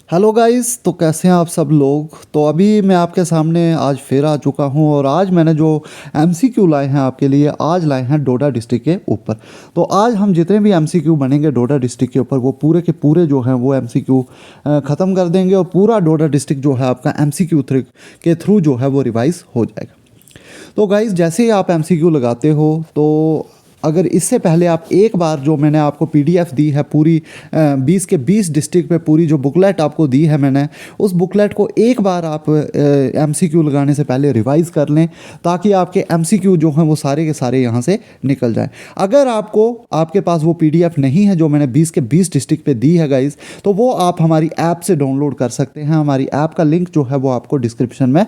Hello guys, तो कैसे हैं आप सब लोग। तो अभी मैं आपके सामने आज फिर आ चुका हूं और आज मैंने जो एमसीक्यू लाए हैं आपके लिए, आज लाए हैं डोडा डिस्ट्रिक्ट के ऊपर। तो आज हम जितने भी एमसीक्यू बनेंगे डोडा डिस्ट्रिक्ट के ऊपर, वो पूरे के पूरे जो हैं वो एमसीक्यू ख़त्म कर देंगे और पूरा डोडा डिस्ट्रिक्ट जो है आपका एमसीक्यू के थ्रू जो है वो रिवाइज हो जाएगा। तो गाइस, जैसे ही आप एमसीक्यू लगाते हो, तो अगर इससे पहले आप एक बार जो मैंने आपको पीडीएफ दी है पूरी 20 के 20 डिस्ट्रिक्ट पे पूरी जो बुकलेट आपको दी है मैंने, उस बुकलेट को एक बार आप एमसीक्यू लगाने से पहले रिवाइज़ कर लें, ताकि आपके एमसीक्यू जो हैं वो सारे के सारे यहाँ से निकल जाएं। अगर आपके पास वो पीडीएफ नहीं है जो मैंने 20 के 20 डिस्ट्रिक्ट पे दी है गाइस, तो वो आप हमारी ऐप से डाउनलोड कर सकते हैं। हमारी ऐप का लिंक जो है वो आपको डिस्क्रिप्शन में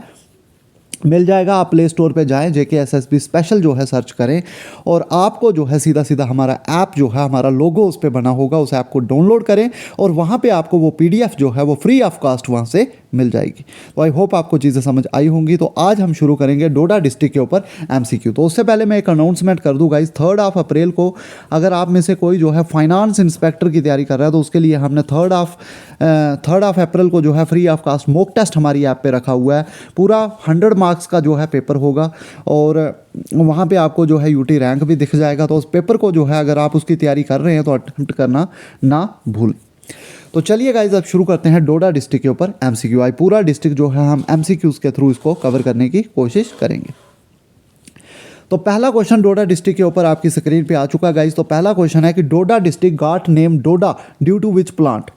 मिल जाएगा। आप प्ले स्टोर पे जाएं, JKSSB स्पेशल जो है सर्च करें और आपको जो है सीधा सीधा हमारा ऐप जो है, हमारा लोगो उस पर बना होगा, उस ऐप को डाउनलोड करें और वहाँ पे आपको वो PDF जो है वो फ्री ऑफ कॉस्ट वहाँ से मिल जाएगी। तो आई होप आपको चीज़ें समझ आई होंगी। तो आज हम शुरू करेंगे डोडा डिस्ट्रिक्ट के ऊपर MCQ। तो उससे पहले मैं एक अनाउंसमेंट कर दूँ गाइस, 3 अप्रैल को अगर आप में से कोई जो है फाइनेंस इंस्पेक्टर की तैयारी कर रहा है, तो उसके लिए हमने 3 अप्रैल को जो है free of cost mock test हमारी ऐप पे रखा हुआ है। पूरा 100 मार्क्स का जो है पेपर होगा और वहाँ पे आपको जो है UT रैंक भी दिख जाएगा। तो उस पेपर को जो है अगर आप उसकी तैयारी कर रहे हैं तो अटेम्प्ट करना ना भूल। तो चलिए गाइज, अब शुरू करते हैं डोडा डिस्ट्रिक्ट के ऊपर MCQ। आई पूरा डिस्ट्रिक्ट जो है हम MCQs के थ्रू इसको कवर करने की कोशिश करेंगे। तो पहला क्वेश्चन डोडा डिस्ट्रिक्ट के ऊपर आपकी स्क्रीन पे आ चुका गाइज। तो पहला क्वेश्चन है कि Doda district got name Doda due to which plant.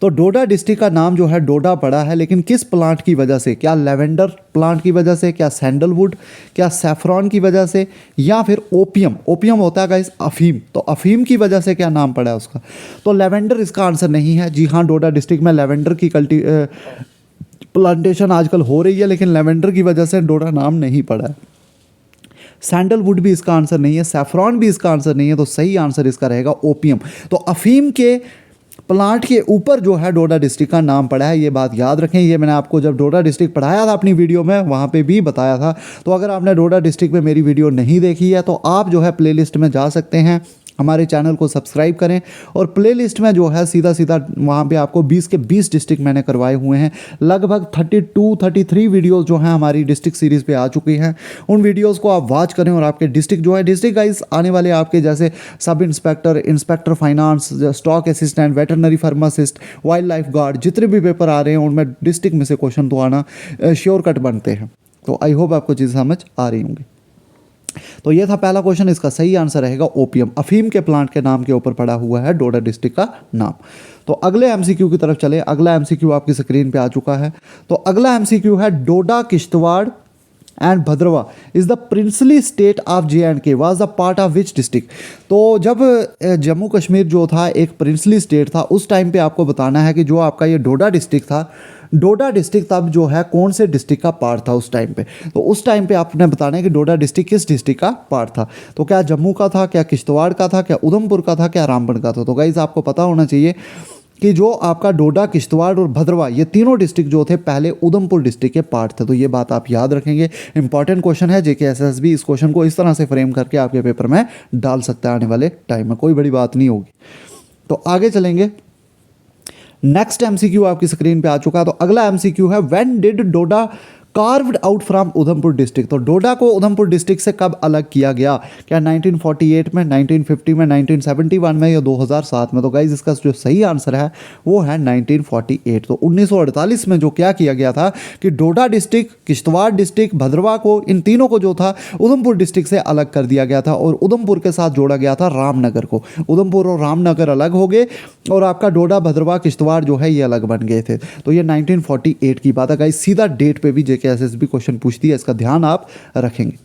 तो डोडा डिस्ट्रिक्ट का नाम जो है डोडा पड़ा है, लेकिन किस प्लांट की वजह से? क्या लेवेंडर प्लांट की वजह से, क्या सैंडलवुड, क्या सैफरॉन की वजह से, या फिर ओपियम? ओपियम होता है गाइस अफीम, तो अफीम की वजह से क्या नाम पड़ा है उसका? तो लेवेंडर इसका आंसर नहीं है। जी हाँ, डोडा डिस्ट्रिक्ट में लेवेंडर की प्लांटेशन आजकल हो रही है, लेकिन लेवेंडर की वजह से डोडा नाम नहीं पड़ा है। सैंडलवुड भी इसका आंसर नहीं है, सैफरॉन भी इसका आंसर नहीं है। तो सही आंसर इसका रहेगा ओपियम। तो अफीम के प्लांट के ऊपर जो है डोडा डिस्ट्रिक्ट का नाम पड़ा है, ये बात याद रखें। ये मैंने आपको जब डोडा डिस्ट्रिक्ट पढ़ाया था अपनी वीडियो में, वहाँ पे भी बताया था। तो अगर आपने डोडा डिस्ट्रिक्ट में मेरी वीडियो नहीं देखी है, तो आप जो है प्लेलिस्ट में जा सकते हैं, हमारे चैनल को सब्सक्राइब करें और प्लेलिस्ट में जो है सीधा सीधा वहाँ पे आपको 20 के 20 डिस्ट्रिक्ट मैंने करवाए हुए हैं। लगभग 32-33 वीडियोस जो हैं हमारी डिस्ट्रिक्ट सीरीज़ पे आ चुकी हैं। उन वीडियोस को आप वॉच करें और आपके डिस्ट्रिक्ट जो है, डिस्ट्रिक्ट गाइस आने वाले आपके जैसे sub inspector, inspector finance, stock assistant, veterinary pharmacist, wild life guard, जितने भी पेपर आ रहे हैं उनमें डिस्ट्रिक्ट में से क्वेश्चन तो आना श्योर कट बनते हैं। तो आई होप आपको चीज़ समझ आ रही होंगी। तो ये था पहला क्वेश्चन, इसका सही आंसर रहेगा ओपियम। अफीम के प्लांट के नाम के ऊपर पड़ा हुआ है डोडा डिस्ट्रिक्ट का नाम। तो अगले MCQ की तरफ चले। अगला MCQ आपकी स्क्रीन पे आ चुका है। तो अगला MCQ है Doda, Kishtwar and Bhaderwah is the princely state of JNK was the part of which district. तो जब जम्मू कश्मीर जो था एक प्रिंसली स्टेट था, उस टाइम पे आपको बताना है कि जो आपका ये डोडा डिस्ट्रिक्ट था, डोडा डिस्ट्रिक्ट तब जो है कौन से डिस्ट्रिक्ट का पार्ट था उस टाइम पे। तो उस टाइम पे आपने बताना है कि डोडा डिस्ट्रिक्ट किस डिस्ट्रिक्ट का पार्ट था। तो क्या जम्मू का था, क्या किश्तवाड़ का था, क्या उधमपुर का था, क्या रामबन का था? तो गाइस आपको पता होना चाहिए कि जो आपका डोडा, किश्तवाड़ और भद्रवा, ये तीनों डिस्ट्रिक्ट जो थे पहले उधमपुर डिस्ट्रिक्ट के पार्ट थे। तो ये बात आप याद रखेंगे, इंपॉर्टेंट क्वेश्चन है। JKSSB इस क्वेश्चन को इस तरह से फ्रेम करके आपके पेपर में डाल सकता है आने वाले टाइम में, कोई बड़ी बात नहीं होगी। तो आगे चलेंगे। नेक्स्ट MCQ आपकी स्क्रीन पे आ चुका है। तो अगला MCQ है when did Doda carved out from Udhampur district. तो डोडा को उधमपुर डिस्ट्रिक्ट से कब अलग किया गया? क्या 1948 में, 1950 में, 1971 में या 2007 में? तो गाइज इसका जो सही आंसर है वो है 1948। तो 1948 में जो क्या किया गया था कि डोडा डिस्ट्रिक्ट, किश्तवाड़ डिस्ट्रिक्ट, भद्रवा को, इन तीनों को जो था उधमपुर डिस्ट्रिक्ट से अलग कर दिया गया था और उधमपुर के साथ जोड़ा गया था रामनगर को। उधमपुर और रामनगर अलग हो गए और आपका डोडा, भद्रवा, किश्तवाड़ जो है ये अलग बन गए थे। तो ये 1948 की बात है गाइज। सीधा डेट पे भी JKSSB क्वेश्चन पूछती है, इसका ध्यान आप रखेंगे।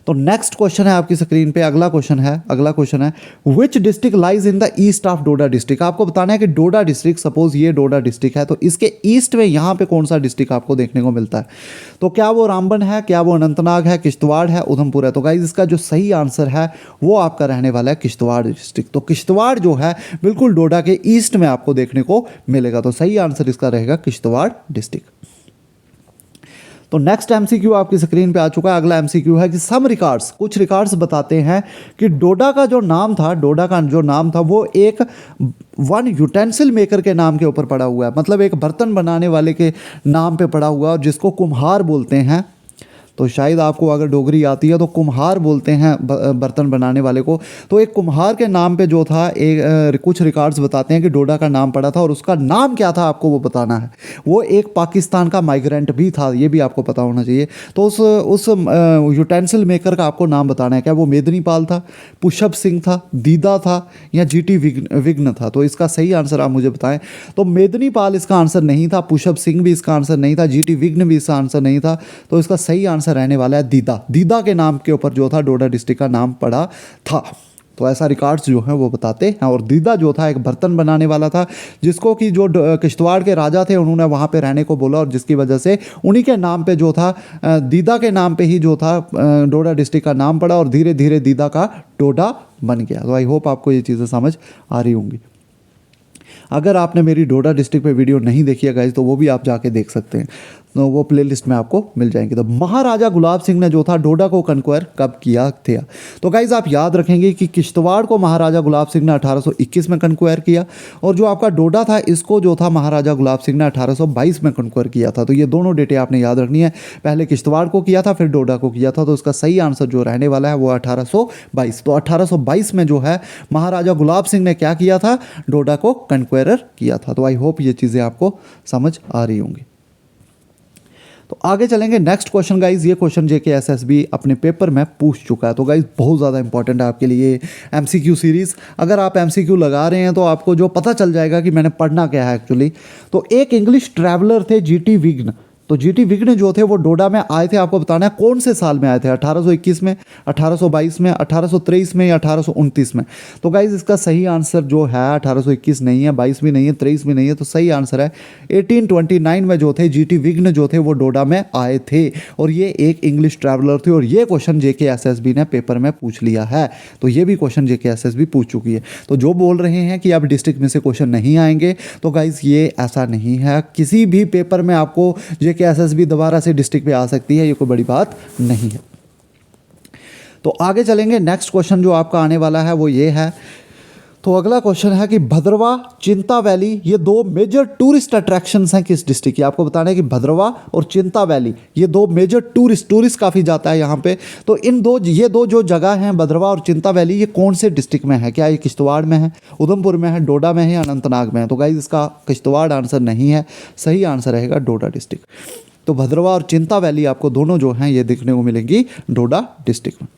तो नेक्स्ट क्वेश्चन है आपकी स्क्रीन पे। अगला क्वेश्चन है which district lies in the east of Doda district. आपको बताना है कि डोडा डिस्ट्रिक्ट, सपोज ये डोडा डिस्ट्रिक्ट है, तो इसके ईस्ट में यहाँ पे कौन सा डिस्ट्रिक्ट आपको देखने को मिलता है? तो क्या वो रामबन है, क्या वो अनंतनाग है, किश्तवाड़ है, उधमपुर है? तो गाइज इसका जो सही आंसर है वो आपका रहने वाला है किश्तवाड़ डिस्ट्रिक्ट। तो किश्तवाड़ जो है बिल्कुल डोडा के ईस्ट में आपको देखने को मिलेगा। तो सही आंसर इसका रहेगा किश्तवाड़ डिस्ट्रिक्ट। तो नेक्स्ट एमसीक्यू आपकी स्क्रीन पे आ चुका है। अगला एमसीक्यू है कि सम रिकॉर्ड्स, कुछ रिकॉर्ड्स बताते हैं कि डोडा का जो नाम था, डोडा का जो नाम था वो एक वन यूटेंसिल मेकर के नाम के ऊपर पड़ा हुआ है, मतलब एक बर्तन बनाने वाले के नाम पे पड़ा हुआ है, जिसको कुम्हार बोलते हैं। तो शायद आपको अगर डोगरी आती है तो कुम्हार बोलते हैं बर्तन बनाने वाले को। तो एक कुम्हार के नाम पे जो था कुछ रिकॉर्ड्स बताते हैं कि डोडा का नाम पड़ा था, और उसका नाम क्या था आपको वो बताना है। वो एक पाकिस्तान का माइग्रेंट भी था, ये भी आपको पता होना चाहिए। तो उस यूटेंसिल मेकर का आपको नाम बताना है। क्या वो मेदनी पाल था, पुष्प सिंह था, दीदा था, या जीटी विघ्न था? तो इसका सही आंसर आप मुझे बताएं। तो मेदनी पाल इसका आंसर नहीं था, पुष्प सिंह भी इसका आंसर नहीं था, जीटी विघ्न भी इसका आंसर नहीं था। तो इसका सही आंसर रहने वाला है दीदा। दीदा के नाम के ऊपर जो था डोडा डिस्ट्रिक्ट का नाम पड़ा था। तो ऐसा रिकॉर्ड्स जो हैं वो बताते हैं। और दीदा जो था एक बर्तन बनाने वाला था, जिसको कि जो किश्तवाड़ के राजा थे उन्होंने वहाँ पे रहने को बोला, और जिसकी वजह से उन्हीं के नाम पे जो था दीदा के नाम पे ही जो था डोडा डिस्ट्रिक्ट का नाम पड़ा, और धीरे धीरे दीदा का डोडा बन गया। तो आई होप आपको ये चीज़ें समझ आ रही होंगी। अगर आपने मेरी डोडा डिस्ट्रिक्ट पे वीडियो नहीं देखी है गाइज, तो वो भी आप जाके देख सकते हैं, तो वो प्लेलिस्ट में आपको मिल जाएंगे। तो महाराजा गुलाब सिंह ने जो था डोडा को कन्क्वायर कब किया था? तो गाइज आप याद रखेंगे कि किश्तवाड़ को महाराजा गुलाब सिंह ने 1821 में कन्क्वायर किया, और जो आपका डोडा था इसको जो था महाराजा गुलाब सिंह ने 1822 में कन्क्वायर किया था। तो ये दोनों डेटें आपने याद रखनी है, पहले किश्तवाड़ को किया था फिर डोडा को किया था। तो इसका सही आंसर जो रहने वाला है वो 1822। तो 1822 में जो है महाराजा गुलाब सिंह ने क्या किया था? डोडा को कन्क्वायर किया था। तो आई होप ये चीज़ें आपको समझ आ रही होंगी। तो आगे चलेंगे नेक्स्ट क्वेश्चन गाइज। ये क्वेश्चन जेके एसएसबी अपने पेपर में पूछ चुका है। तो गाइज बहुत ज़्यादा इंपॉर्टेंट है आपके लिए एमसीक्यू सीरीज़। अगर आप एमसीक्यू लगा रहे हैं तो आपको जो पता चल जाएगा कि मैंने पढ़ना क्या है एक्चुअली। तो एक इंग्लिश ट्रैवलर थे जीटी विघ्न। तो जीटी विघ्न जो थे वो डोडा में आए थे, आपको बताना है कौन से साल में आए थे, 1821 में, 1822 में, 1823 में या 1829 में। तो गाइज इसका सही आंसर जो है 1821 नहीं है, 22 भी नहीं है, 23 भी नहीं है। तो सही आंसर है 1829 में जो थे जीटी विघ्न जो थे वो डोडा में आए थे, और ये एक इंग्लिश ट्रैवलर थे। और ये क्वेश्चन जेके एसएसबी ने पेपर में पूछ लिया है। तो ये भी क्वेश्चन जेके एसएसबी पूछ चुकी है। तो जो बोल रहे हैं कि अब डिस्ट्रिक्ट में से क्वेश्चन नहीं आएंगे, तो गाइज ये ऐसा नहीं है। किसी भी पेपर में आपको कि एसएसबी दोबारा से डिस्ट्रिक्ट पे आ सकती है, ये कोई बड़ी बात नहीं है। तो आगे चलेंगे। नेक्स्ट क्वेश्चन जो आपका आने वाला है वो ये है। तो अगला क्वेश्चन है कि भद्रवा, चिंता वैली, ये दो मेजर टूरिस्ट अट्रैक्शंस हैं किस डिस्ट्रिक्ट की? आपको बताना है कि भद्रवा और चिंता वैली ये दो मेजर टूरिस्ट काफ़ी जाता है यहाँ पे। तो ये दो जो जगह हैं भद्रवा और चिंता वैली, ये कौन से डिस्ट्रिक्ट में है? क्या ये किश्तवाड़ में है, उधमपुर में है, डोडा में है या अनंतनाग में है? तो गाइस इसका किश्तवाड़ आंसर नहीं है, सही आंसर रहेगा डोडा डिस्ट्रिक्ट। तो भद्रवा और चिंता वैली आपको दोनों जो हैं ये देखने को मिलेंगी डोडा डिस्ट्रिक्ट में।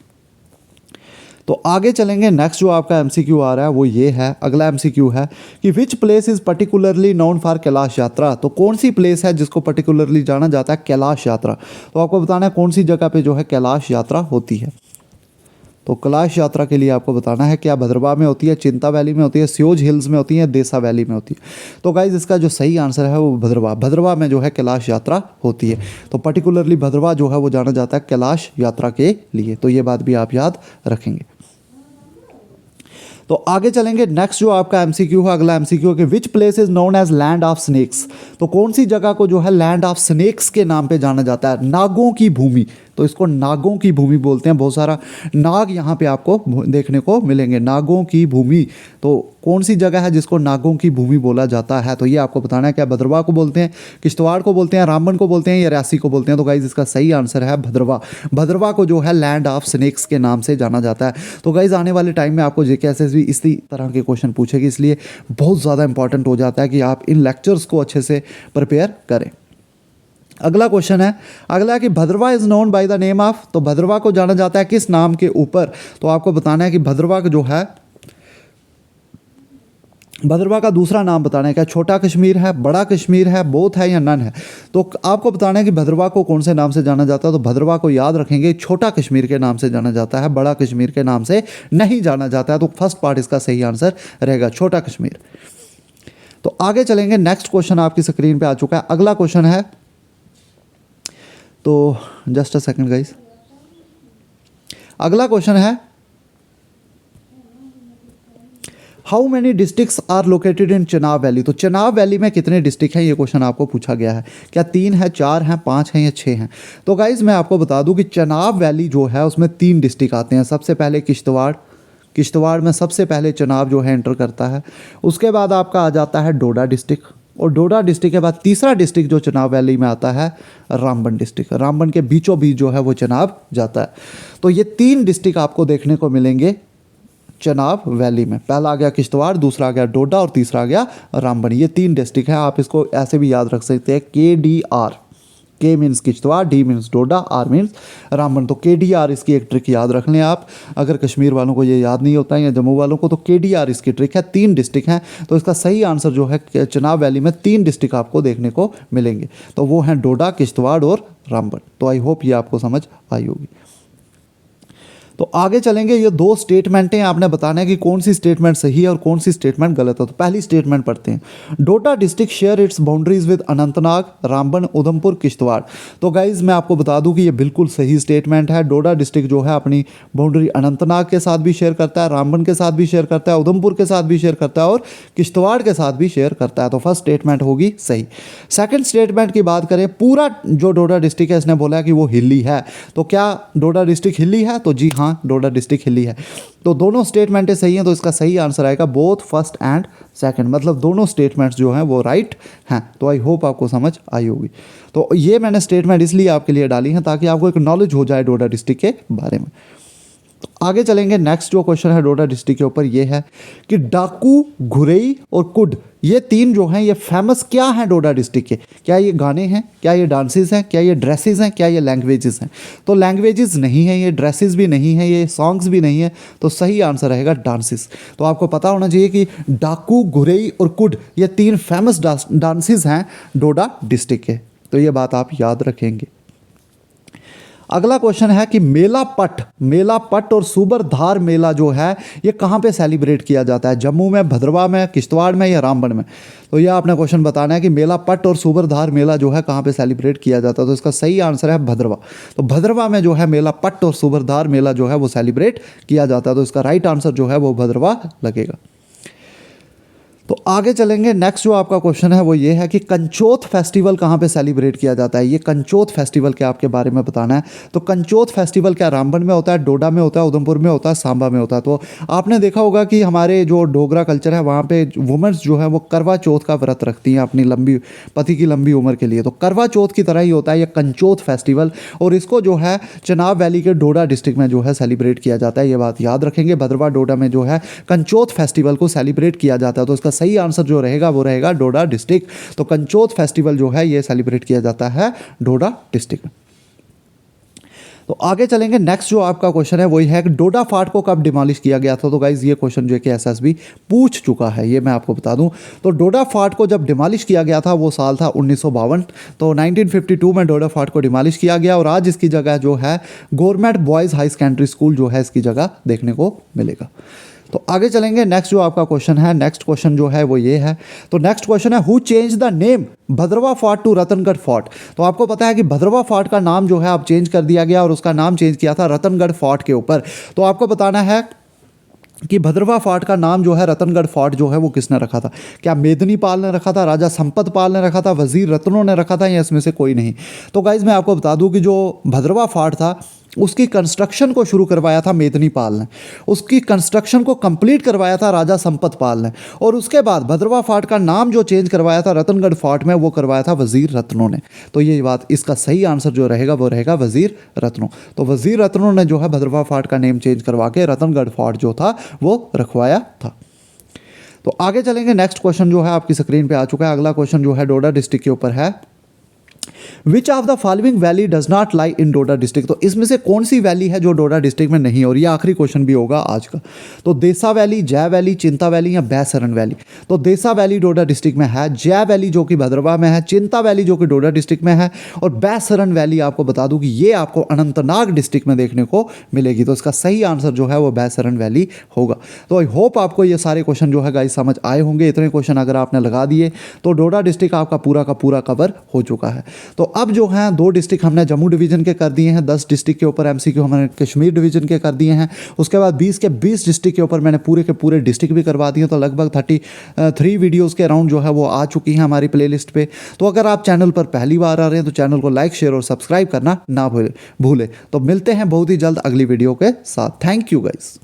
तो आगे चलेंगे। नेक्स्ट जो आपका एमसीक्यू आ रहा है वो ये है। अगला एमसीक्यू है कि which place is particularly known for Kailash यात्रा? तो कौन सी प्लेस है जिसको पर्टिकुलरली जाना जाता है कैलाश यात्रा? तो आपको बताना है कौन सी जगह पे जो है कैलाश यात्रा होती है। तो कैलाश यात्रा के लिए आपको बताना है क्या भद्रवा में होती है, चिंता वैली में होती है, स्योज हिल्स में होती है, देसा वैली में होती है? तो गाइज इसका जो सही आंसर है वो भद्रवा में जो है कैलाश यात्रा होती है। तो पर्टिकुलरली भद्रवा जो है वो जाना जाता है कैलाश यात्रा के लिए। तो ये बात भी आप याद रखेंगे। तो आगे चलेंगे। नेक्स्ट जो आपका एमसीक्यू है, अगला एमसीक्यू है कि which place is known as land of snakes? तो कौन सी जगह को जो है लैंड ऑफ स्नेक्स के नाम पे जाना जाता है? नागों की भूमि। तो इसको नागों की भूमि बोलते हैं। बहुत सारा नाग यहाँ पे आपको देखने को मिलेंगे, नागों की भूमि। तो कौन सी जगह है जिसको नागों की भूमि बोला जाता है? तो ये आपको बताना है। क्या भद्रवा को बोलते हैं, किश्तवाड़ को बोलते हैं, रामबन को बोलते हैं या रियासी को बोलते हैं? तो गाइज इसका सही आंसर है भद्रवा। भद्रवा को जो है लैंड ऑफ स्नेक्स के नाम से जाना जाता है। तो गाइज आने वाले टाइम में आपको जेकेएसएसबी इसी तरह के क्वेश्चन पूछेगी, इसलिए बहुत ज़्यादा इंपॉर्टेंट हो जाता है कि आप इन लेक्चर्स को अच्छे से प्रिपेयर करें। अगला क्वेश्चन है, अगला है कि Bhaderwah is known by the name of? तो भद्रवा को जाना जाता है किस नाम के ऊपर? तो आपको बताना है कि भद्रवा का जो है, भद्रवा का दूसरा नाम बताना है। क्या छोटा कश्मीर है, बड़ा कश्मीर है, बोथ है या नन है? तो आपको बताना है कि भद्रवा को कौन से नाम से जाना जाता है। तो भद्रवा को याद रखेंगे छोटा कश्मीर के नाम से जाना जाता है, बड़ा कश्मीर के नाम से नहीं जाना जाता है। तो फर्स्ट पार्ट इसका सही आंसर रहेगा छोटा कश्मीर। तो आगे चलेंगे। नेक्स्ट क्वेश्चन आपकी स्क्रीन पे आ चुका है। अगला क्वेश्चन है, तो जस्ट अ सेकंड गाइस। अगला क्वेश्चन है, how many districts are located in Chenab valley, तो चनाब वैली में कितने डिस्ट्रिक्ट हैं, ये क्वेश्चन आपको पूछा गया है। क्या 3 है, 4 हैं, 5 हैं या 6 हैं? तो गाइज़ मैं आपको बता दूं कि चनाब वैली जो है उसमें 3 डिस्ट्रिक्ट आते हैं। सबसे पहले किश्तवाड़ में सबसे पहले चनाब जो है एंटर करता है। उसके बाद आपका आ जाता है डोडा डिस्ट्रिक्ट, और डोडा डिस्ट्रिक्ट के बाद तीसरा डिस्ट्रिक्ट जो चनाब वैली में आता है रामबन डिस्ट्रिक्ट। रामबन के बीचों बीच जो है वो चनाब जाता है। तो ये 3 डिस्ट्रिक्ट आपको देखने को मिलेंगे चनाब वैली में। पहला आ गया किश्तवाड़, दूसरा आ गया डोडा और तीसरा आ गया रामबन। ये 3 डिस्ट्रिक्ट हैं। आप इसको ऐसे भी याद रख सकते हैं, KDR। K means Kishtwar, D means Doda, R means Ramban. तो KDR इसकी एक ट्रिक याद रख लें आप। अगर कश्मीर वालों को ये याद नहीं होता है या जम्मू वालों को, तो KDR इसकी ट्रिक है। 3 डिस्ट्रिक्ट हैं, तो इसका सही आंसर जो है चनाब वैली में 3 डिस्ट्रिक्ट आपको देखने को मिलेंगे। तो वो हैं डोडा, किश्तवाड़ और रामबन। तो आई होप ये आपको समझ आई होगी। तो आगे चलेंगे, ये 2 स्टेटमेंटें आपने बताना है कि कौन सी स्टेटमेंट सही है और कौन सी स्टेटमेंट गलत है। तो पहली स्टेटमेंट पढ़ते हैं। Doda district share its boundaries with Anantnag, Ramban, Udhampur, Kishtwar. तो गाइज मैं आपको बता दूं कि ये बिल्कुल सही स्टेटमेंट है। डोडा डिस्ट्रिक्ट जो है अपनी बाउंड्री अनंतनाग के साथ भी शेयर करता है, रामबन के साथ भी शेयर करता है, उधमपुर के साथ भी शेयर करता है और किश्तवाड़ के साथ भी शेयर करता है। तो फर्स्ट स्टेटमेंट होगी सही। सेकेंड स्टेटमेंट की बात करें, पूरा जो डोडा डिस्ट्रिक्ट है इसने बोला है कि वो हिली है। तो क्या डोडा डिस्ट्रिक्ट हिली है? तो जी हाँ, डोडा डिस्ट्रिक्ट हिली है। तो दोनों स्टेटमेंटें सही हैं, तो इसका सही आंसर आएगा बोथ फर्स्ट एंड सेकंड, मतलब दोनों स्टेटमेंट्स जो हैं वो राइट हैं। तो आई होप आपको समझ आई होगी। तो ये मैंने स्टेटमेंट इसलिए आपके लिए डाली हैं ताकि आपको एक नॉलेज हो जाए डोडा डिस्ट्रिक्ट के बारे में। तो आगे चलेंगे, नेक्स्ट जो क्वेश्चन है डोडा डिस्ट्रिक्ट के ऊपर ये है कि डाकू, घुरेई और कुड, ये 3 जो हैं ये फेमस क्या हैं डोडा डिस्ट्रिक्ट के? क्या ये गाने हैं, क्या ये डांसेस हैं, क्या ये ड्रेसेस हैं, क्या ये लैंग्वेजेस हैं? तो लैंग्वेजेस नहीं है, ये ड्रेसेस भी नहीं है, ये सॉन्ग्स भी नहीं है। तो सही आंसर रहेगा डांसेस। तो आपको पता होना चाहिए कि डाकू, घुरेई और कुड ये 3 फेमस डांसेस हैं डोडा डिस्ट्रिक्ट के। तो ये बात आप याद रखेंगे। अगला क्वेश्चन है कि मेला पट और सूबरधार मेला जो है ये कहाँ पे सेलिब्रेट किया जाता है? जम्मू में, भद्रवाह में, किश्तवाड़ में या रामबन में? तो यह आपने क्वेश्चन बताना है कि मेला पट और सूबरधार मेला जो है कहाँ पे सेलिब्रेट किया जाता है। तो इसका सही आंसर है भद्रवाह। तो भद्रवाह में जो है मेला पट और सूबरधार मेला जो है वो सेलिब्रेट किया जाता है। तो इसका राइट आंसर जो है वो भद्रवाह लगेगा। तो आगे चलेंगे, नेक्स्ट जो आपका क्वेश्चन है वो ये है कि कंचोथ फेस्टिवल कहाँ पे सेलिब्रेट किया जाता है? ये कंचोथ फेस्टिवल के आपके बारे में बताना है। तो कंचोथ फेस्टिवल क्या रामबन में होता है, डोडा में होता है, उधमपुर में होता है, सांबा में होता है? तो आपने देखा होगा कि हमारे जो डोगरा कल्चर है वहाँ पे वुमेंस जो है वो करवा चौथ का व्रत रखती हैं अपनी पति की लंबी उम्र के लिए। तो करवा चौथ की तरह ही होता है ये कंचोथ फेस्टिवल, और इसको जो है चनाब वैली के डोडा डिस्ट्रिक्ट में जो है सेलिब्रेट किया जाता है। ये बात याद रखेंगे, भद्रवाह डोडा में जो है कंचोथ फेस्टिवल को सेलिब्रेट किया जाता है। तो इसका सही आंसर जो रहेगा वो रहेगा डोडा डिस्ट्रिक्ट। तो कंचोथ फेस्टिवल जो है ये सेलिब्रेट किया जाता है डोडा डिस्ट्रिक्ट में। तो आगे चलेंगे, नेक्स्ट जो आपका क्वेश्चन है वही है कि डोडा फार्ट को कब डिमोलिश किया गया था? तो गाइज ये क्वेश्चन जो है कि एसएसबी पूछ चुका है, ये मैं आपको बता दूं। तो डोडा फार्ट को जब डिमोलिश किया गया था वो साल था 1952। तो 1952 में डोडा फार्ट को डिमोलिश किया गया और आज इसकी जगह जो है government boys high secondary school जो है इसकी जगह देखने को मिलेगा। तो आगे चलेंगे, नेक्स्ट जो आपका क्वेश्चन है, नेक्स्ट क्वेश्चन जो है वो ये है। तो नेक्स्ट क्वेश्चन है who change the name Bhadarwah fort to Ratangarh fort? तो आपको पता है कि भद्रवाह फोर्ट का नाम जो है अब चेंज कर दिया गया और उसका नाम चेंज किया था रतनगढ़ फोर्ट के ऊपर। तो आपको बताना है कि भद्रवाह फोर्ट का नाम जो है रतनगढ़ फोर्ट जो है वो किसने रखा था? क्या मेदनी पाल ने रखा था, राजा संपत पाल ने रखा था, वजीर रत्नों ने रखा था, या इसमें से कोई नहीं? तो गाइज मैं आपको बता दूं कि जो भद्रवाह फोर्ट था उसकी कंस्ट्रक्शन को शुरू करवाया था मेदनी पाल ने, उसकी कंस्ट्रक्शन को कंप्लीट करवाया था राजा संपत पाल ने, और उसके बाद भद्रवाह फोर्ट का नाम जो चेंज करवाया था रतनगढ़ फोर्ट में वो करवाया था वजीर रत्नों ने। तो ये बात, इसका सही आंसर जो रहेगा वो रहेगा वजीर रत्नों। तो वजीर रत्नों ने जो है भद्रवाह फोर्ट का नेम चेंज करवा के रतनगढ़ फोर्ट जो था वो रखवाया था। तो आगे चलेंगे, नेक्स्ट क्वेश्चन जो है आपकी स्क्रीन पे आ चुका है। अगला क्वेश्चन जो है डोडा डिस्ट्रिक्ट के ऊपर है। Which of the following valley does not lie in Doda district? तो इसमें से कौन सी वैली है जो डोडा डिस्ट्रिक्ट में नहीं है? और ये आखिरी क्वेश्चन भी होगा आज का। तो देसा वैली, जय वैली, चिंता वैली या बैसरन वैली? तो देसा वैली डोडा डिस्ट्रिक्ट में है, जय वैली जो कि भद्रवाह में है, चिंता वैली जो कि डोडा डिस्ट्रिक्ट में है, और बैसरन वैली आपको बता दूं कि ये आपको अनंतनाग डिस्ट्रिक्ट में देखने को मिलेगी। तो इसका सही आंसर जो है वो बैसरन वैली होगा। तो आई होप आपको ये सारे क्वेश्चन जो है गाइस समझ आए होंगे। इतने क्वेश्चन अगर आपने लगा दिए तो डोडा डिस्ट्रिक्ट आपका पूरा का पूरा कवर हो चुका है। तो अब जो हैं 2 डिस्ट्रिक्ट हमने जम्मू डिवीज़न के कर दिए हैं, 10 डिस्ट्रिक्ट के ऊपर MCQ हमने कश्मीर डिवीज़न के कर दिए हैं। उसके बाद 20 के 20 डिस्ट्रिक्ट के ऊपर मैंने पूरे के पूरे डिस्ट्रिक्ट भी करवा दिए, तो लगभग 33 वीडियोज़ के अराउंड जो है वो आ चुकी हैं हमारी प्लेलिस्ट पे। तो अगर आप चैनल पर पहली बार आ रहे हैं तो चैनल को लाइक, शेयर और सब्सक्राइब करना ना भूलें। तो मिलते हैं बहुत ही जल्द अगली वीडियो के साथ। Thank you guys.